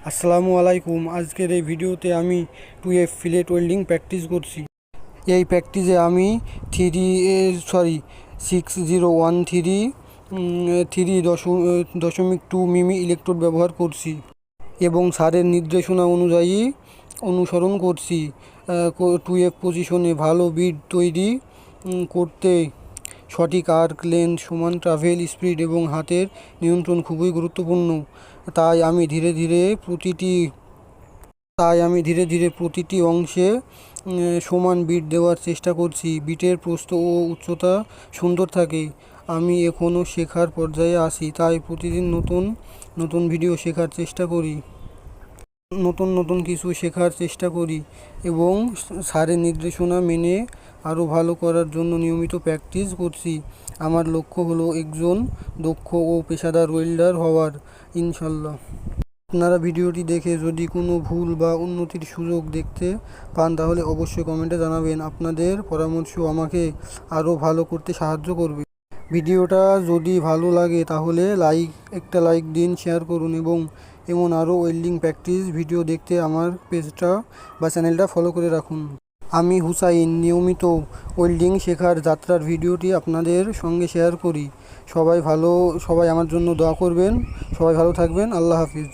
আসসালামু আলাইকুম। আজকের এই ভিডিওতে আমি 2F ফিলেট ওয়েল্ডিং প্র্যাকটিস করছি। এই প্র্যাকটিসে আমি 6013 মিমি ইলেকট্রোড ব্যবহার করছি এবং স্যারের নির্দেশনা অনুযায়ী অনুসরণ করছি। 2F পজিশনে ভালো বিট তৈরি করতে সঠিক আর্ক লেন্থ, সমান ট্রাভেল স্পিড এবং হাতের নিয়ন্ত্রণ খুবই গুরুত্বপূর্ণ। তাই আমি ধীরে ধীরে প্রতিটি অংশে সমান বিট দেওয়ার চেষ্টা করছি। বিটের প্রস্থ ও উচ্চতা সুন্দর থাকে। আমি এখনও শেখার পর্যায়ে আছি, তাই প্রতিদিন নতুন ভিডিও শেখার চেষ্টা করি, নতুন কিছু শেখার চেষ্টা করি এবং স্যারের নির্দেশনা মেনে আরও ভালো করার জন্য নিয়মিত প্র্যাকটিস করছি। আমার লক্ষ্য হলো একজন দক্ষ ও পেশাদার ওয়েল্ডার হওয়ার, ইনশাল্লাহ। আপনারা ভিডিওটি দেখে যদি কোনো ভুল বা উন্নতির সুযোগ দেখতে পান তাহলে অবশ্যই কমেন্টে জানাবেন। আপনাদের পরামর্শ আমাকে আরও ভালো করতে সাহায্য করবে। ভিডিওটা যদি ভালো লাগে তাহলে একটা লাইক দিন, শেয়ার করুন এবং এমন আরও ওয়েল্ডিং প্র্যাকটিস ভিডিও দেখতে আমার পেজটা বা চ্যানেলটা ফলো করে রাখুন। আমি হুসাইন নিয়মিত ওয়েল্ডিং শেখার যাত্রার ভিডিওটি আপনাদের সঙ্গে শেয়ার করি। সবাই আমার জন্য দোয়া করবেন। সবাই ভালো থাকবেন। আল্লাহ হাফিজ।